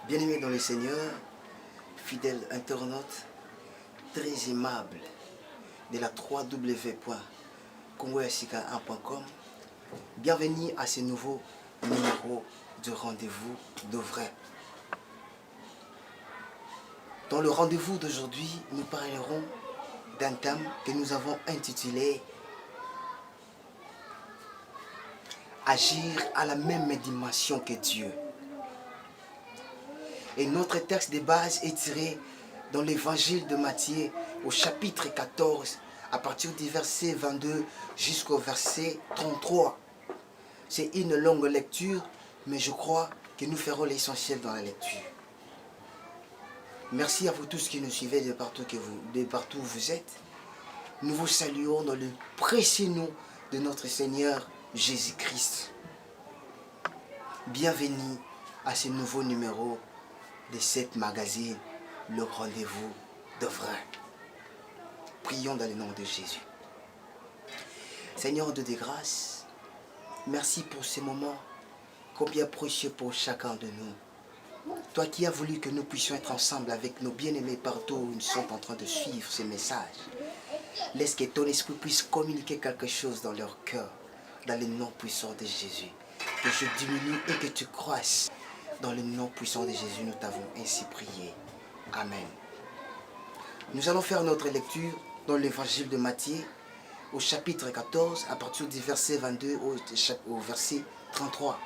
Bien-aimés dans le Seigneur, fidèles internautes, très aimables de la www.congoyasika1.com, bienvenue à ce nouveau numéro de rendez-vous de vrai. Dans le rendez-vous d'aujourd'hui, nous parlerons d'un thème que nous avons intitulé « Agir à la même dimension que Dieu ». Et notre texte de base est tiré dans l'évangile de Matthieu au chapitre 14, à partir du verset 22 jusqu'au verset 33. C'est une longue lecture, mais je crois que nous ferons l'essentiel dans la lecture. Merci à vous tous qui nous suivez de partout où vous êtes. Nous vous saluons dans le précieux nom de notre Seigneur Jésus-Christ. Bienvenue à ce nouveau numéro de cette magazine, le rendez-vous de vrai. Prions dans le nom de Jésus. Seigneur de grâce, merci pour ces moments combien précieux pour chacun de nous. Toi qui as voulu que nous puissions être ensemble avec nos bien-aimés partout où ils sont en train de suivre ces messages, laisse que ton esprit puisse communiquer quelque chose dans leur cœur, dans le nom puissant de Jésus. Que je diminue et que tu croisses. Dans le nom puissant de Jésus, nous t'avons ainsi prié. Amen. Nous allons faire notre lecture dans l'évangile de Matthieu, au chapitre 14, à partir du verset 22 au verset 33.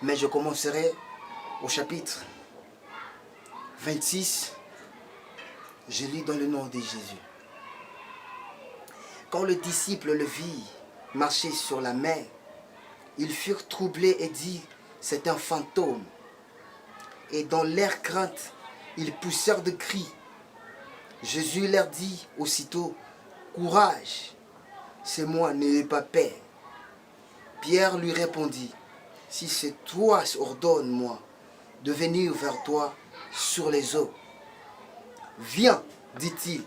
Mais je commencerai au chapitre 26. Je lis dans le nom de Jésus. Quand le disciple le vit marcher sur la mer, ils furent troublés et dirent, c'est un fantôme. Et dans leur crainte, ils poussèrent de cris. Jésus leur dit aussitôt, courage, c'est moi, n'ayez pas peur. Pierre lui répondit, si c'est toi, ordonne-moi de venir vers toi sur les eaux. Viens, dit-il.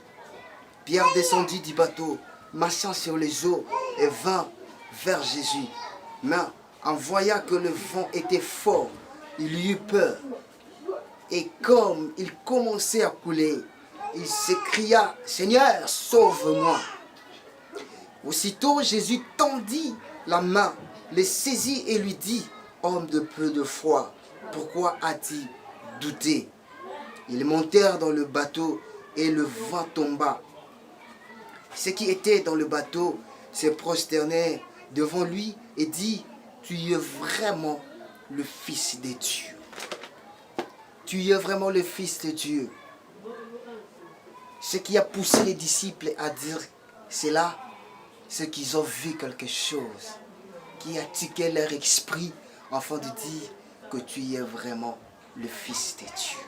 Pierre descendit du bateau, marchant sur les eaux, et vint vers Jésus. Mais en voyant que le vent était fort, il eut peur. Et comme il commençait à couler, il s'écria, Seigneur, sauve-moi. Aussitôt Jésus tendit la main, le saisit et lui dit, homme de peu de foi, pourquoi as-tu douté? Ils montèrent dans le bateau et le vent tomba. Ceux qui étaient dans le bateau se prosternèrent devant lui et dit, tu es vraiment le Fils de Dieu. Tu es vraiment le Fils de Dieu. Ce qui a poussé les disciples à dire cela, c'est qu'ils ont vu quelque chose qui a tiqué leur esprit afin de dire que tu es vraiment le Fils de Dieu.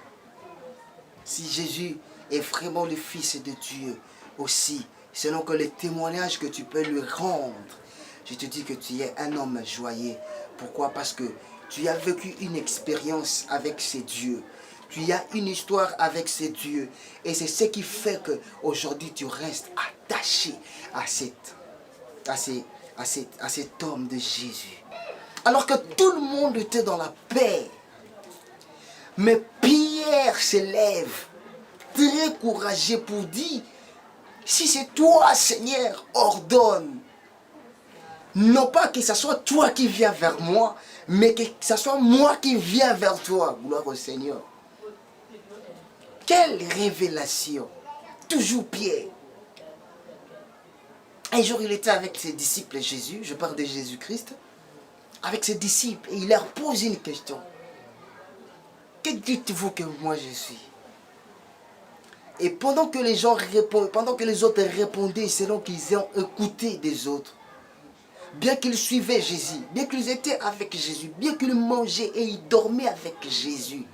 Si Jésus est vraiment le Fils de Dieu aussi, selon que les témoignages que tu peux lui rendre, je te dis que tu es un homme joyeux. Pourquoi? Parce que tu as vécu une expérience avec ces dieux. Tu as une histoire avec ces dieux. Et c'est ce qui fait qu'aujourd'hui tu restes attaché à cet homme de Jésus. Alors que tout le monde était dans la paix. Mais Pierre se lève, très courageux pour dire, si c'est toi, Seigneur, ordonne. Non pas que ce soit toi qui viens vers moi, mais que ce soit moi qui viens vers toi. Gloire au Seigneur. Quelle révélation. Toujours Pierre. Un jour, il était avec ses disciples Jésus, je parle de Jésus-Christ, avec ses disciples, et il leur pose une question. Que dites-vous que moi je suis? Et pendant que les gens répondent, pendant que les autres répondaient selon qu'ils ont écouté des autres, bien qu'ils suivaient Jésus, bien qu'ils étaient avec Jésus, bien qu'ils mangeaient et ils dormaient avec Jésus,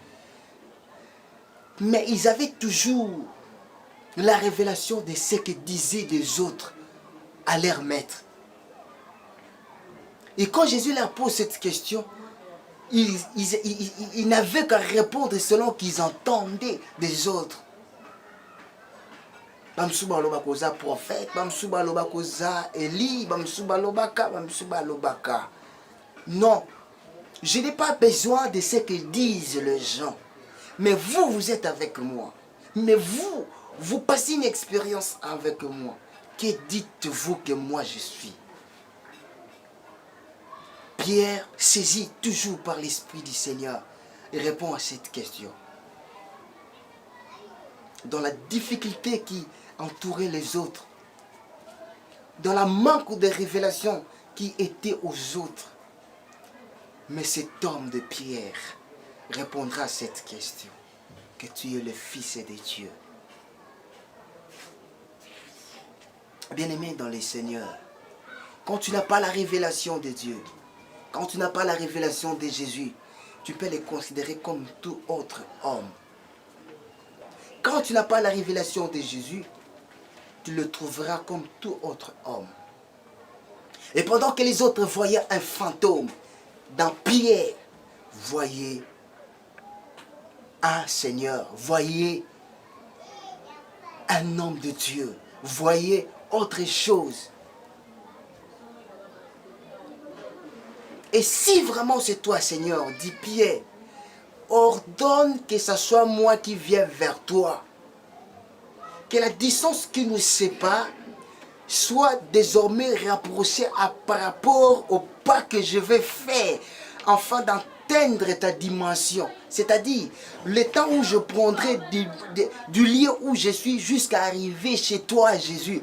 mais ils avaient toujours la révélation de ce que disaient les autres à leur maître. Et quand Jésus leur pose cette question, ils n'avaient qu'à répondre selon qu'ils entendaient des autres. Bamsuba loba koza prophète, bamsuba loba koza Eli, bamsuba lobaka, bamsuba lobaka. Non. Je n'ai pas besoin de ce que disent les gens. Mais vous, vous êtes avec moi. Mais vous, vous passez une expérience avec moi. Que dites-vous que moi je suis? Pierre, saisi toujours par l'Esprit du Seigneur, répond à cette question. Dans la difficulté qui entourait les autres, dans la manque de révélation qui était aux autres, mais cet homme de Pierre répondra à cette question, que tu es le Fils de Dieu. Bien-aimé dans les Seigneurs, quand tu n'as pas la révélation de Dieu, quand tu n'as pas la révélation de Jésus, tu peux les considérer comme tout autre homme. Quand tu n'as pas la révélation de Jésus, tu le trouveras comme tout autre homme. Et pendant que les autres voyaient un fantôme, dans Pierre, voyez un Seigneur, voyez un homme de Dieu, voyez autre chose. Et si vraiment c'est toi, Seigneur, dit Pierre, ordonne que ce soit moi qui viens vers toi. Que la distance qui nous sépare soit désormais rapprochée par rapport au pas que je vais faire afin d'atteindre ta dimension. C'est-à-dire, le temps où je prendrai du lieu où je suis jusqu'à arriver chez toi, Jésus.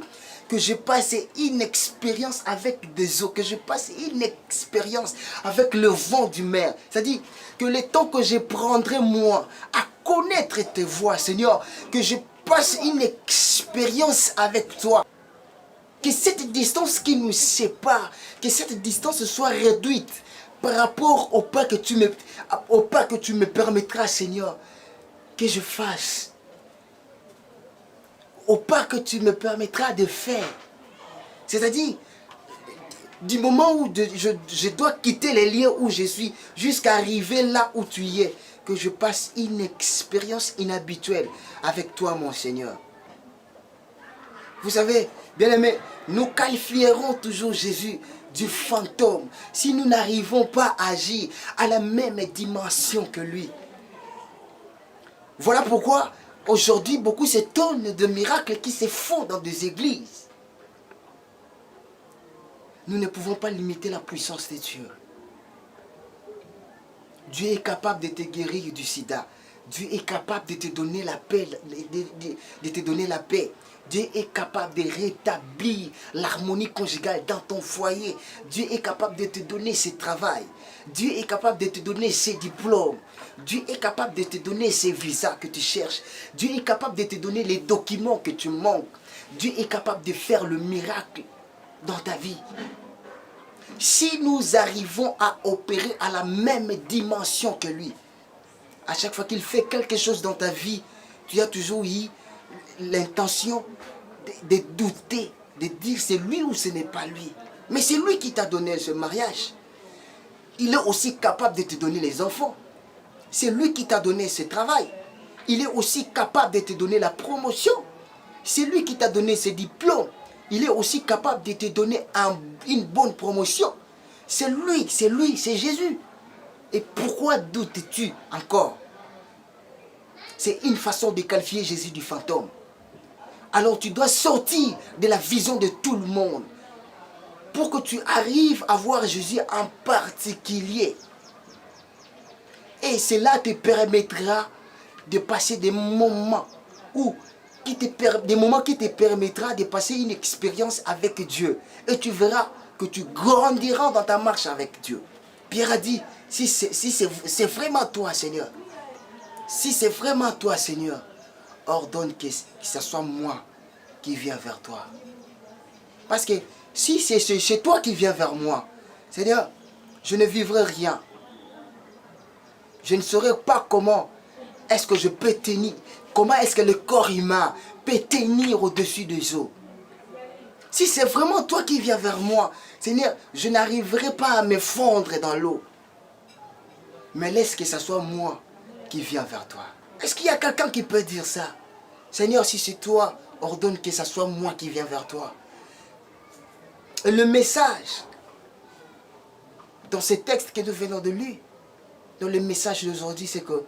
Que je passe une expérience avec des eaux, que je passe une expérience avec le vent du mer. C'est-à-dire que le temps que je prendrai moi à connaître tes voies, Seigneur, que je passe une expérience avec toi. Que cette distance qui nous sépare, que cette distance soit réduite par rapport au pas que tu me permettras, Seigneur, que je fasse. Au pas que tu me permettras de faire. C'est-à-dire, du moment où je dois quitter les lieux où je suis, jusqu'à arriver là où tu y es, que je passe une expérience inhabituelle avec toi, mon Seigneur. Vous savez, bien-aimés, nous qualifierons toujours Jésus du fantôme si nous n'arrivons pas à agir à la même dimension que lui. Voilà pourquoi aujourd'hui, beaucoup s'étonnent de miracles qui se font dans des églises. Nous ne pouvons pas limiter la puissance de Dieu. Dieu est capable de te guérir du sida. Dieu est capable de te donner la paix. De te donner la paix. Dieu est capable de rétablir l'harmonie conjugale dans ton foyer. Dieu est capable de te donner ce travail. Dieu est capable de te donner ses diplômes. Dieu est capable de te donner ces visas que tu cherches. Dieu est capable de te donner les documents que tu manques. Dieu est capable de faire le miracle dans ta vie. Si nous arrivons à opérer à la même dimension que lui, à chaque fois qu'il fait quelque chose dans ta vie, tu as toujours eu l'intention de douter, de dire c'est lui ou ce n'est pas lui. Mais c'est lui qui t'a donné ce mariage. Il est aussi capable de te donner les enfants. C'est lui qui t'a donné ce travail. Il est aussi capable de te donner la promotion. C'est lui qui t'a donné ce diplôme. Il est aussi capable de te donner une bonne promotion. C'est lui, c'est Jésus. Et pourquoi doutes-tu encore? C'est une façon de qualifier Jésus du fantôme. Alors tu dois sortir de la vision de tout le monde pour que tu arrives à voir Jésus en particulier. Et cela te permettra de passer des moments qui te permettra de passer une expérience avec Dieu. Et tu verras que tu grandiras dans ta marche avec Dieu. Pierre a dit, si c'est vraiment toi, Seigneur, si c'est vraiment toi, Seigneur, ordonne que ce soit moi qui viens vers toi. Parce que si c'est toi qui viens vers moi, Seigneur, je ne vivrai rien. Je ne saurais pas comment est-ce que je peux tenir, comment est-ce que le corps humain peut tenir au-dessus des eaux. Si c'est vraiment toi qui viens vers moi, Seigneur, je n'arriverai pas à me fondre dans l'eau. Mais laisse que ce soit moi qui viens vers toi. Est-ce qu'il y a quelqu'un qui peut dire ça? Seigneur, si c'est toi, ordonne que ce soit moi qui viens vers toi. Et le message dans ces textes que nous venons de lire, dans le message d'aujourd'hui, c'est que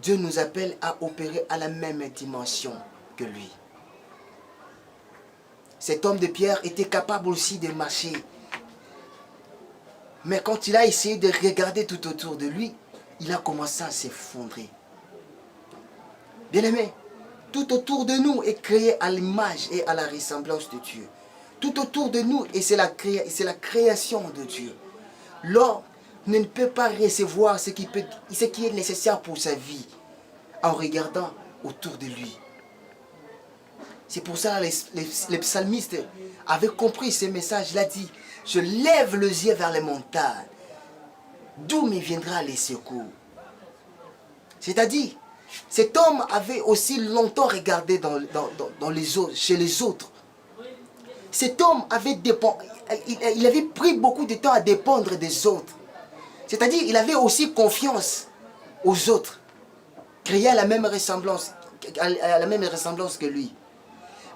Dieu nous appelle à opérer à la même dimension que lui. Cet homme de pierre était capable aussi de marcher. Mais quand il a essayé de regarder tout autour de lui, il a commencé à s'effondrer. Bien-aimés, tout autour de nous est créé à l'image et à la ressemblance de Dieu. Tout autour de nous, et c'est la création de Dieu. L'homme ne peut pas recevoir ce qui est nécessaire pour sa vie en regardant autour de lui. C'est pour ça que les psalmistes avaient compris ce message. Il a dit, je lève les yeux vers les montagnes. D'où me viendra les secours? C'est-à-dire, cet homme avait aussi longtemps regardé dans les autres, chez les autres. Cet homme il avait pris beaucoup de temps à dépendre des autres. C'est-à-dire, il avait aussi confiance aux autres, créé à la même ressemblance que lui.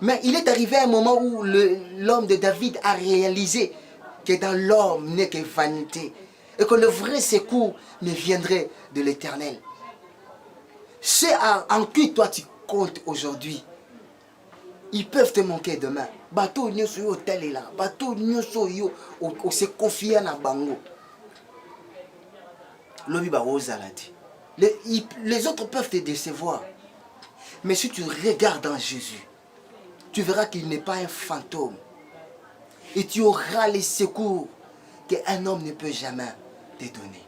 Mais il est arrivé un moment où l'homme de David a réalisé que dans l'homme n'est que vanité et que le vrai secours ne viendrait de l'Éternel. C'est en qui toi tu comptes aujourd'hui. Ils peuvent te manquer demain. Bateau nyoso yo tel là, bateau nyoso yo o se confier na bango. Lobi ba ozaladi. Les autres peuvent te décevoir. Mais si tu regardes en Jésus, tu verras qu'il n'est pas un fantôme. Et tu auras les secours qu'un homme ne peut jamais te donner.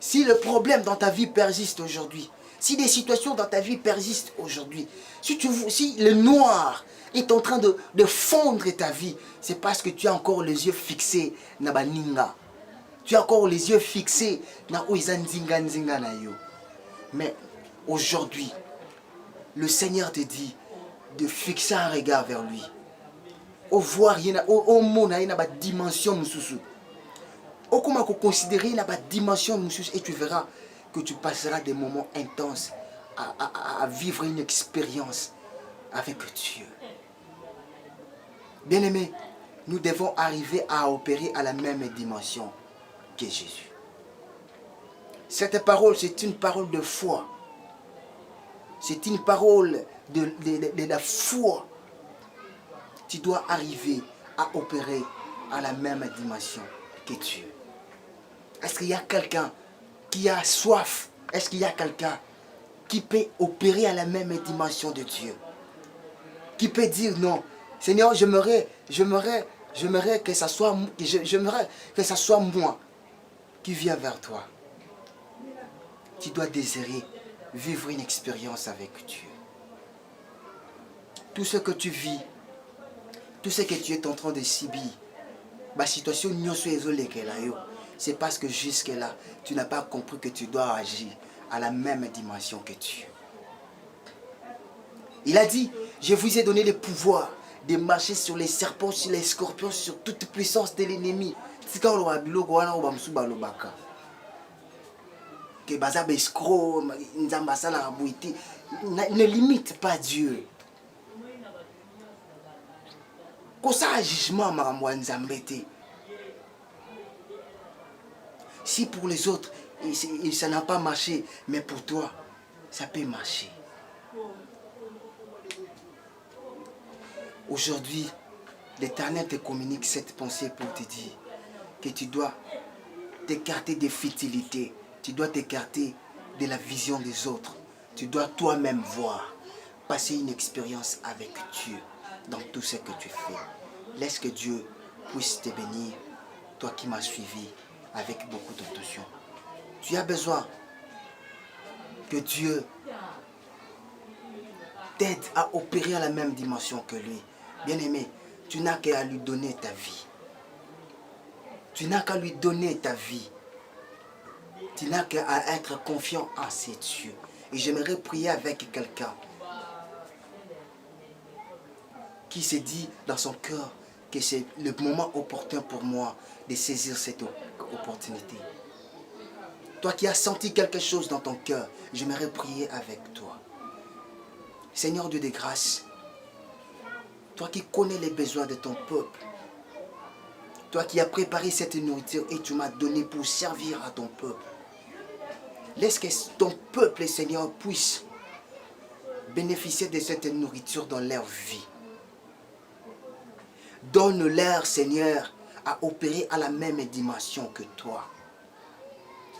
Si le problème dans ta vie persiste aujourd'hui, si des situations dans ta vie persistent aujourd'hui, si le noir est en train de fondre ta vie, c'est parce que tu as encore les yeux fixés na baninga. Tu as encore les yeux fixés na oizanzinga nzinga na yo. Mais aujourd'hui, le Seigneur te dit de fixer un regard vers lui. Au voir, au monde, il y a une dimension mususu. Au comment considérer une dimension mususu et tu verras que tu passeras des moments intenses à vivre une expérience avec Dieu. Bien-aimés, nous devons arriver à opérer à la même dimension que Jésus. Cette parole, c'est une parole de foi. C'est une parole de la foi. Tu dois arriver à opérer à la même dimension que Dieu. Est-ce qu'il y a quelqu'un qui a soif? Est-ce qu'il y a quelqu'un qui peut opérer à la même dimension de Dieu? Qui peut dire non, Seigneur, j'aimerais que ça soit moi qui viens vers toi. Tu dois désirer vivre une expérience avec Dieu. Tout ce que tu vis, tout ce que tu es en train de subir, la situation c'est parce que jusque-là, tu n'as pas compris que tu dois agir à la même dimension que Dieu. Il a dit, je vous ai donné le pouvoir de marcher sur les serpents, sur les scorpions, sur toute puissance de l'ennemi. Ne limite pas Dieu. Si pour les autres, ça n'a pas marché, mais pour toi, ça peut marcher. Aujourd'hui, l'Éternel te communique cette pensée pour te dire que tu dois t'écarter des futilités, tu dois t'écarter de la vision des autres. Tu dois toi-même voir, passer une expérience avec Dieu dans tout ce que tu fais. Laisse que Dieu puisse te bénir, toi qui m'as suivi avec beaucoup d'attention. Tu as besoin que Dieu t'aide à opérer à la même dimension que lui. Bien-aimé, tu n'as qu'à lui donner ta vie. Tu n'as qu'à lui donner ta vie. Tu n'as qu'à être confiant en ces dieux. Et j'aimerais prier avec quelqu'un qui se dit dans son cœur que c'est le moment opportun pour moi de saisir cette opportunité. Toi qui as senti quelque chose dans ton cœur, j'aimerais prier avec toi. Seigneur Dieu de grâce, toi qui connais les besoins de ton peuple, Toi qui as préparé cette nourriture et tu m'as donné pour servir à ton peuple. Laisse que ton peuple, Seigneur, puisse bénéficier de cette nourriture dans leur vie. Donne-leur, Seigneur, à opérer à la même dimension que toi.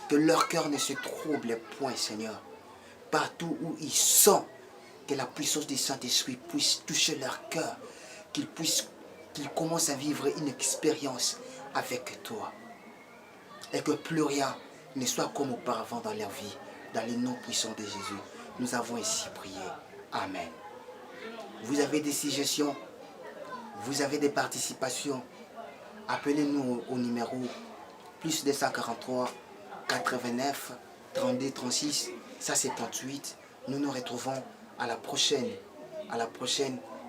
Que leur cœur ne se trouble point, Seigneur. Partout où ils sont, que la puissance du Saint-Esprit puisse toucher leur cœur. Qu'ils commencent à vivre une expérience avec toi. Et que plus rien ne soit comme auparavant dans leur vie. Dans les noms puissants de Jésus, nous avons ici prié. Amen. Vous avez des suggestions, vous avez des participations, appelez-nous au numéro plus 243 89 32 36 178. Nous nous retrouvons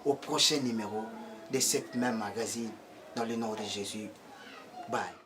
au prochain numéro de cette même magazine dans le nom de Jésus. Bye.